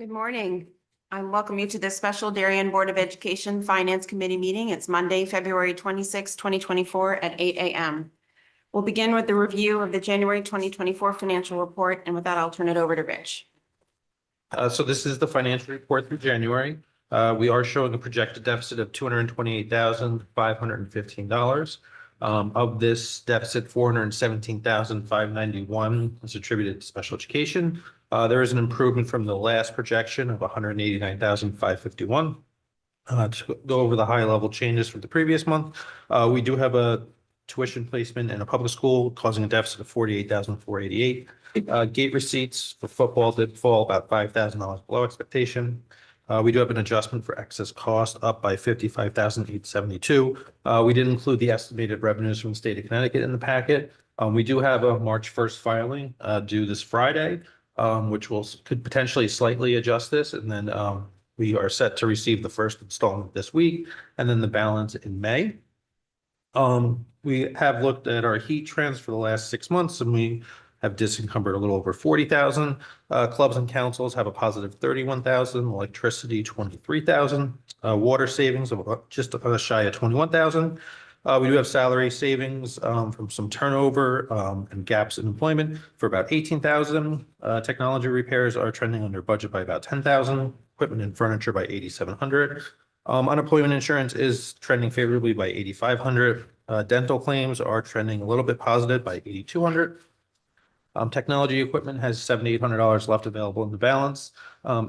Good morning. I welcome you to this special Darien Board of Education Finance Committee meeting. It's Monday, February 26, 2024 at 8 a.m. We'll begin with the review of the January 2024 financial report, and with that, I'll turn it over to Rich. So this is the financial report through January. We are showing a projected deficit of $228,515. Of this deficit, $417,591 is attributed to special education. There is an improvement from the last projection of $189,551. To go over the high level changes from the previous month, we do have a tuition placement in a public school causing a deficit of $48,488. Gate receipts for football did fall about $5,000 below expectation. We do have an adjustment for excess cost up by $55,872. We did include the estimated revenues from the state of Connecticut in the packet. We do have a March 1st filing due this Friday, which could potentially slightly adjust this. And then we are set to receive the first installment this week and then the balance in May. We have looked at our heat trends for the last 6 months, and we have disencumbered a little over 40,000. Clubs and councils have a positive 31,000, electricity 23,000, water savings of just shy of 21,000. We do have salary savings from some turnover and gaps in employment for about 18,000. Technology repairs are trending under budget by about 10,000. Equipment and furniture by 8,700. Unemployment insurance is trending favorably by 8,500. Dental claims are trending a little bit positive by 8,200. Technology equipment has $7,800 left available in the balance.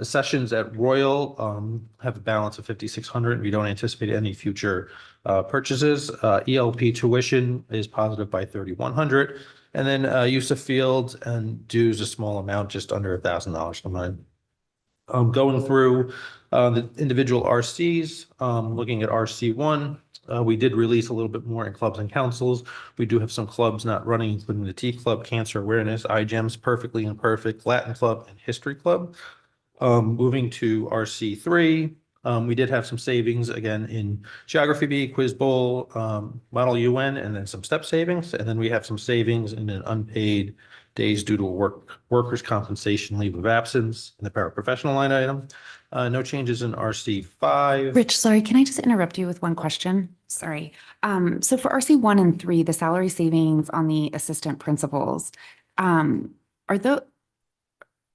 Sessions at Royal have a balance of $5,600. We don't anticipate any future purchases. ELP tuition is positive by $3,100. And then use of fields and dues a small amount, just under $1,000 per month. Going through the individual RCs, looking at RC1, we did release a little bit more in clubs and councils. We do have some clubs not running, including the Tea Club, Cancer Awareness, iGEMS, Perfectly Imperfect, Latin Club, and History Club. Moving to RC3, we did have some savings again in Geography B, Quiz Bowl, Model UN, and then some step savings. And then we have some savings in an unpaid days due to workers' compensation leave of absence in the paraprofessional line item. No changes in RC5. Rich, sorry, can I just interrupt you with one question? Sorry. So for RC1 and 3, the salary savings on the assistant principals, can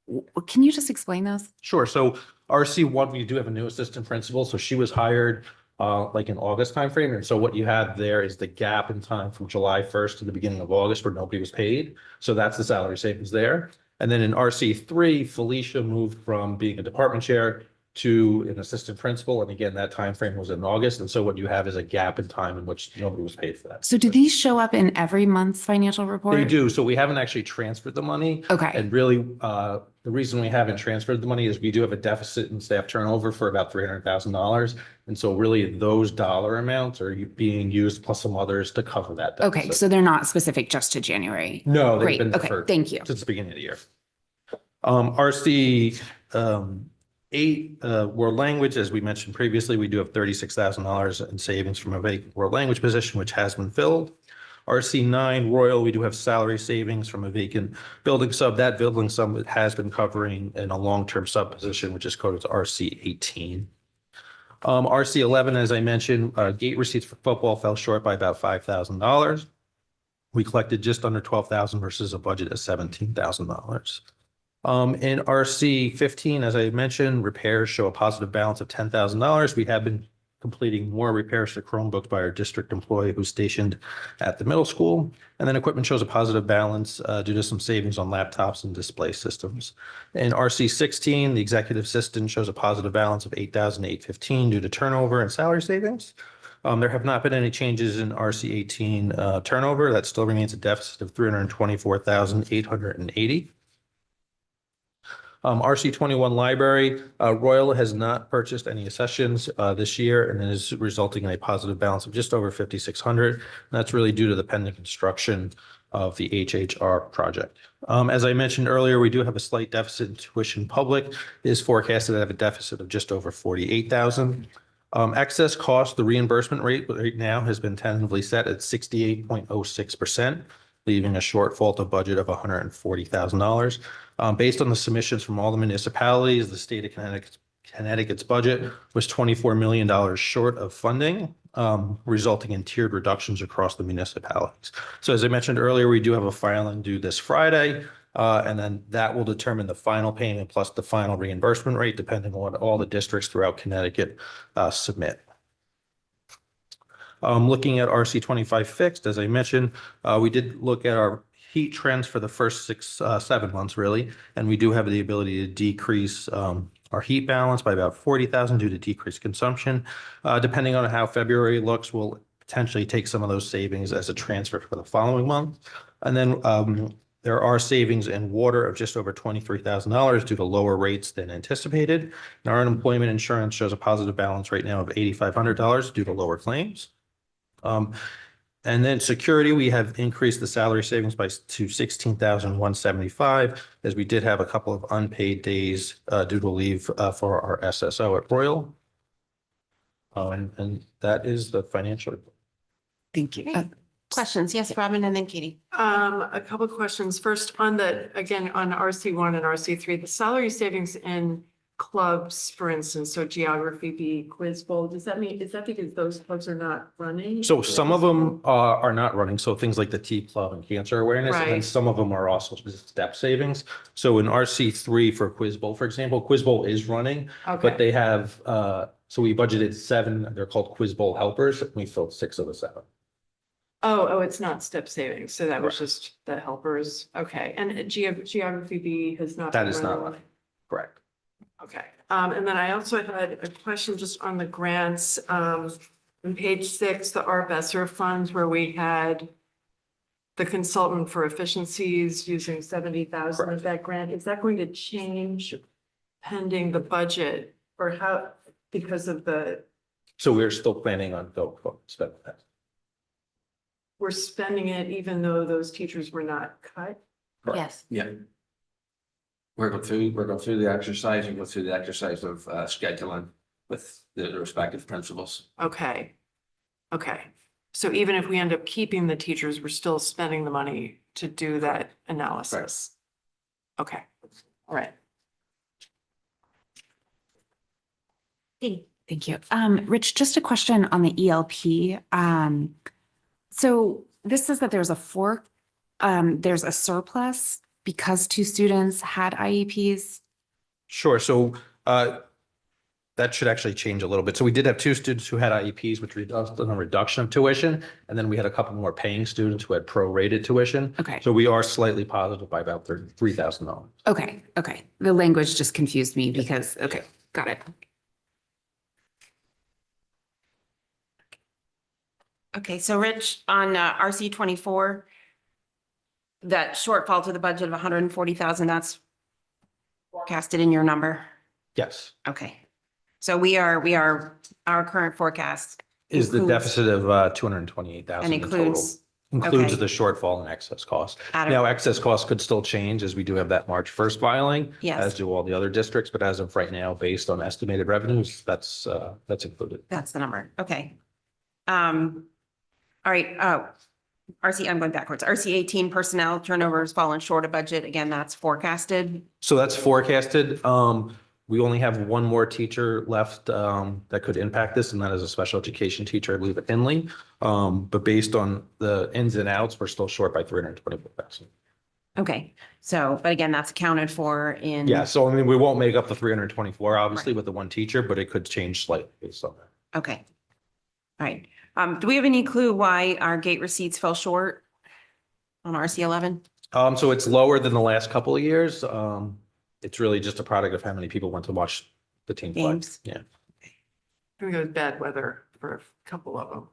you just explain those? Sure. So RC1, we do have a new assistant principal. So she was hired like in August timeframe. And so what you have there is the gap in time from July 1st to the beginning of August where nobody was paid. So that's the salary savings there. And then in RC3, Felicia moved from being a department chair to an assistant principal. And again, that time frame was in August. And so what you have is a gap in time in which nobody was paid for that. So do these show up in every month's financial report? They do. So we haven't actually transferred the money. Okay. And really, the reason we haven't transferred the money is we do have a deficit in staff turnover for about $300,000. And so really those dollar amounts are being used plus some others to cover that deficit. Okay. So they're not specific just to January. No, they've Great. been Okay. deferred Thank you. since the beginning of the year. RC 8, world language, as we mentioned previously, we do have $36,000 in savings from a vacant world language position, which has been filled. RC9 Royal, we do have salary savings from a vacant building sub. That building sub has been covering in a long-term sub position, which is coded as RC18. RC11, as I mentioned, gate receipts for football fell short by about $5,000. We collected just under $12,000 versus a budget of $17,000. In RC15, as I mentioned, repairs show a positive balance of $10,000. We have been completing more repairs to Chromebooks by our district employee who's stationed at the middle school. And then equipment shows a positive balance due to some savings on laptops and display systems. In RC16, the executive assistant shows a positive balance of $8,815 due to turnover and salary savings. There have not been any changes in RC18 turnover. That still remains a deficit of $324,880. RC21 library, Royal has not purchased any accessions this year and is resulting in a positive balance of just over $5,600. And that's really due to the pending construction of the HHR project. As I mentioned earlier, we do have a slight deficit in tuition public. It is forecasted to have a deficit of just over $48,000. Excess cost, the reimbursement rate right now has been tentatively set at 68.06%. leaving a shortfall to budget of $140,000. Based on the submissions from all the municipalities, the state of Connecticut's budget was $24 million short of funding, resulting in tiered reductions across the municipalities. So as I mentioned earlier, we do have a filing due this Friday, and then that will determine the final payment plus the final reimbursement rate, depending on what all the districts throughout Connecticut submit. Looking at RC 25 fixed, as I mentioned, we did look at our heat trends for the first 7 months really, and we do have the ability to decrease our heat balance by about 40,000 due to decreased consumption. Depending on how February looks, we'll potentially take some of those savings as a transfer for the following month. And then there are savings in water of just over $23,000 due to lower rates than anticipated. And our unemployment insurance shows a positive balance right now of $8,500 due to lower claims. And then security, we have increased the salary savings to $16,175, as we did have a couple of unpaid days due to leave for our SSO at Royal. And that is the financial report. Thank you. Okay. Questions? Yes, Robin, and then Katie. A couple of questions. First, on the, again, on RC1 and RC3, the salary savings in clubs, for instance, so geography B, quiz bowl, does that mean, is that because those clubs are not running? So some of them are not running. So things like the Tea Club and cancer awareness, and then Right. some of them are also step savings. So in RC3 for Quiz Bowl, for example, Quiz Bowl is running, but Okay, they have, so we budgeted 7, they're called Quiz Bowl helpers. We filled 6 of the 7. oh, it's not step savings, so that was Correct. just the helpers, okay, and geography B has not. That been is not running. Correct. Okay, and then I also had a question just on the grants, on page 6, the Art Besser funds where we had the consultant for efficiencies using 70,000 of Correct. that grant, is that going to change pending the budget or how, because of the, So we're still planning on spending that. we're spending it even though those teachers were not cut? Correct. Yes. Yeah. We're going through the exercise and go through the exercise of scheduling with the respective principals. Okay. Okay. So even if we end up keeping the teachers, we're still spending the money to do that analysis? Okay, all right. Thank you. Rich, just a question on the ELP. So this says that there's a surplus because 2 students had IEPs. Sure. So that should actually change a little bit. So we did have 2 students who had IEPs, which resulted in a reduction of tuition. And then we had a couple more paying students who had prorated tuition. Okay. So we are slightly positive by about $3,000. Okay. Okay. The language just confused me because, okay, got it. Okay, so Rich, on RC 24, that shortfall to the budget of 140,000, that's forecasted in your number. Yes. Okay. So our current forecast Is the includes- deficit of 228,000 and in total. includes, Includes okay. the shortfall in excess costs. Out of- Now, excess costs could still change as we do have that March 1st filing. Yes. As do all the other districts, but as of right now, based on estimated revenues, that's included. that's the number. Okay. All right, I'm going backwards. RC 18 personnel turnover has fallen short of budget. Again, that's forecasted. So that's forecasted. We only have one more teacher left that could impact this, and that is a special education teacher, I believe, at Henley. But based on the ins and outs, we're still short by 324,000. Okay, so, but again, that's accounted for in. Yeah, so I mean, we won't make up the 324, obviously, with the one teacher, but it could change slightly based on that. Okay. All right. Do we have any clue why our gate receipts fell short on RC 11? So it's lower than the last couple of years. It's really just a product of how many people went to watch the team play. Games? Yeah. I think it was bad weather for a couple of them.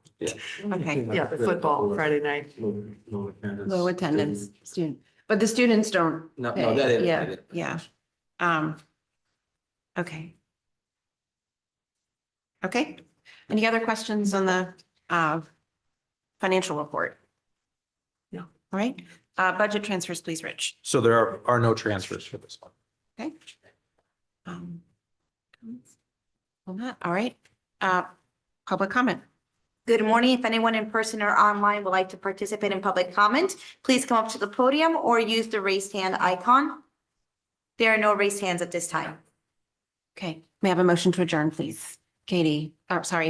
Okay, Yeah, the football Friday night. low attendance student, but the students don't. No, pay. no, that is. Yeah, yeah. Okay. Okay. Any other questions on the financial report? No. All right. Budget transfers, please, Rich. So there are no transfers for this one. Okay. On that, all right. Public comment. Good morning. If anyone in person or online would like to participate in public comment, please come up to the podium or use the raised hand icon. There are no raised hands at this time. Okay, may I have a motion to adjourn, please? Katie, sorry,